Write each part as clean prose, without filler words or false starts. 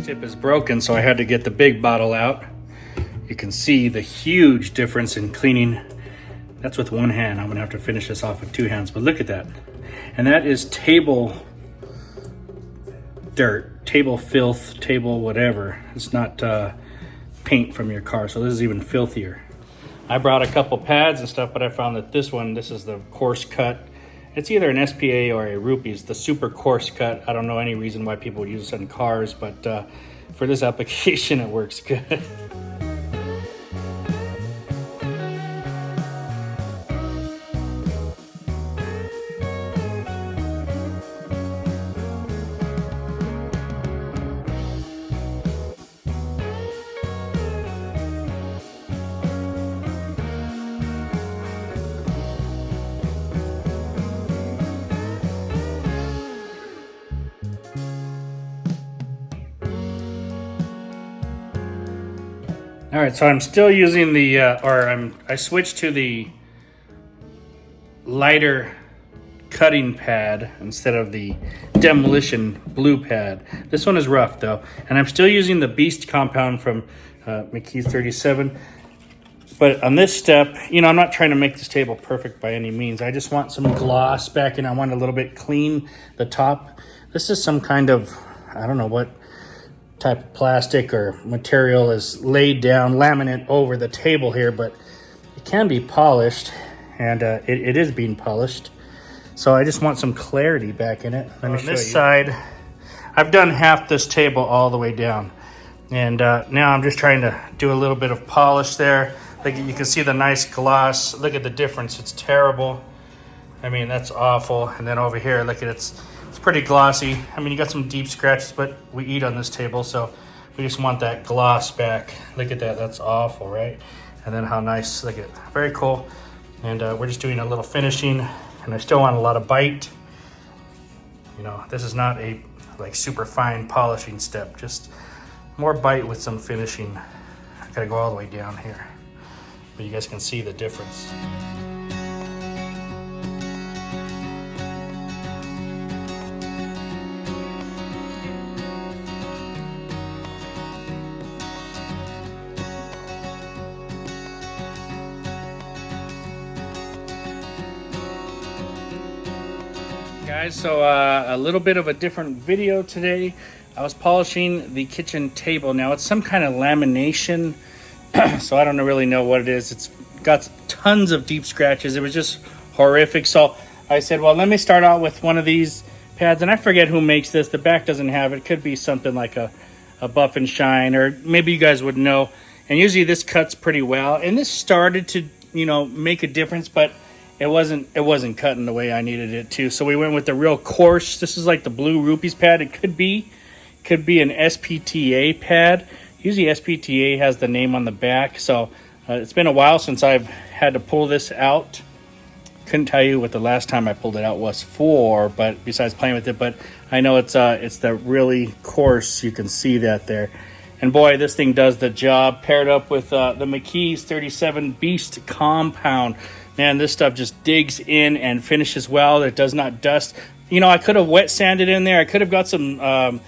tip is broken, so I had to get the big bottle out. You can see the huge difference in cleaning. That's with one hand. I'm gonna have to finish this off with two hands, but look at that. And that is table dirt, table filth, table whatever. It's not paint from your car, so this is even filthier. I brought a couple pads and stuff, but I found that this is the coarse cut. It's either an SPA or a Rupees, the super coarse cut. I don't know any reason why people would use this in cars, but for this application, it works good. All right, so I'm still using the, I switched to the lighter cutting pad instead of the demolition blue pad. This one is rough though, and I'm still using the Beast compound from McKee's 37. But on this step, you know, I'm not trying to make this table perfect by any means. I just want some gloss back in. I want a little bit clean the top. This is some kind of, I don't know what type of plastic or material is laid down, laminate over the table here, but it can be polished, and it is being polished. So I just want some clarity back in it. Let me show you. On this side, I've done half this table all the way down, and now I'm just trying to do a little bit of polish there. Like you can see the nice gloss. Look at the difference. It's terrible. I mean, that's awful. And then over here, look at it's pretty glossy. I mean, you got some deep scratches, but we eat on this table, so we just want that gloss back. Look at that, that's awful, right? And then how nice, look at it, very cool. And we're just doing a little finishing, and I still want a lot of bite. You know, this is not a like super fine polishing step, just more bite with some finishing. I gotta go all the way down here, but you guys can see the difference. Guys, so a little bit of a different video today. I was polishing the kitchen table. Now it's some kind of lamination, so I don't really know what it is. It's got tons of deep scratches. It was just horrific. So I said, well, let me start out with one of these pads, and I forget who makes this. The back doesn't have it. It could be something like a Buff and Shine, or maybe you guys would know. And usually this cuts pretty well, and this started to, you know, make a difference, but it wasn't cutting the way I needed it to. So we went with the real coarse. This is like the blue Rupees pad. It could be an SPTA pad. Usually SPTA has the name on the back. So it's been a while since I've had to pull this out. Couldn't tell you what the last time I pulled it out was for, but besides playing with it, but I know it's the really coarse. You can see that there. And boy, this thing does the job. Paired up with the McKee's 37 Beast compound. Man, this stuff just digs in and finishes well. It does not dust. You know, I could have wet sanded in there. I could have got some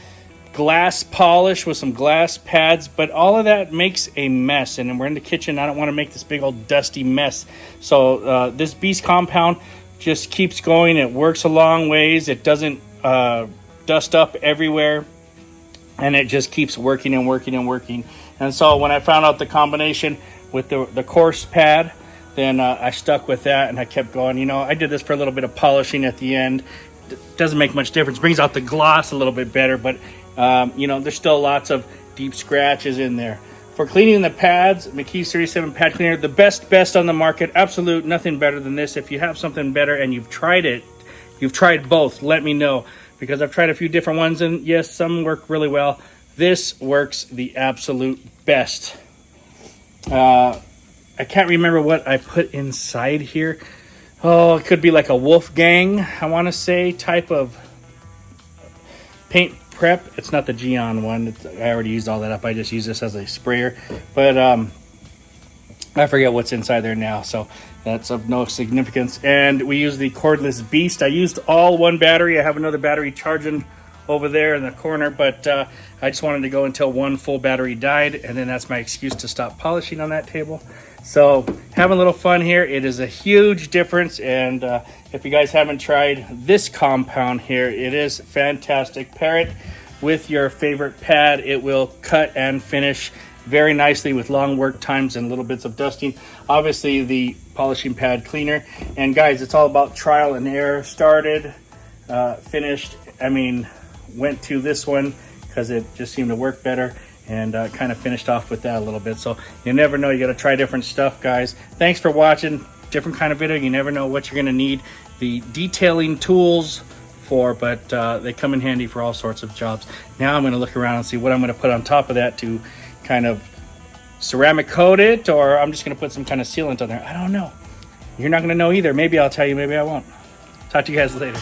glass polish with some glass pads, but all of that makes a mess. And we're in the kitchen. I don't want to make this big old dusty mess. So this Beast compound just keeps going. It works a long ways. It doesn't dust up everywhere. And it just keeps working and working and working. And so when I found out the combination with the coarse pad, then I stuck with that, and I kept going. You know, I did this for a little bit of polishing at the end. Doesn't make much difference. Brings out the gloss a little bit better, but you know, there's still lots of deep scratches in there. For cleaning the pads, McKee's 37 pad cleaner, the best on the market. Absolute, nothing better than this. If you have something better and you've tried it, you've tried both, let me know, because I've tried a few different ones, and yes, some work really well. This works the absolute best. I can't remember what I put inside here. Oh, it could be like a Wolfgang, I want to say, type of paint prep. It's not the Geon one. I already used all that up. I just use this as a sprayer. But I forget what's inside there now, so that's of no significance. And we use the cordless Beast. I used all one battery. I have another battery charging over there in the corner, but I just wanted to go until one full battery died, and then that's my excuse to stop polishing on that table. So having a little fun here. It is a huge difference, and if you guys haven't tried this compound here, it is fantastic. Pair it with your favorite pad. It will cut and finish very nicely with long work times and little bits of dusting. Obviously the polishing pad cleaner, and guys, it's all about trial and error. Started, finished, I mean, went to this one because it just seemed to work better, and kind of finished off with that a little bit. So you never know, you got to try different stuff, guys. Thanks for watching. Different kind of video. You never know what you're going to need the detailing tools for, but they come in handy for all sorts of jobs. Now I'm going to look around and see what I'm going to put on top of that to kind of ceramic coat it, or I'm just going to put some kind of sealant on there. I don't know. You're not going to know either. Maybe I'll tell you, maybe I won't. Talk to you guys later.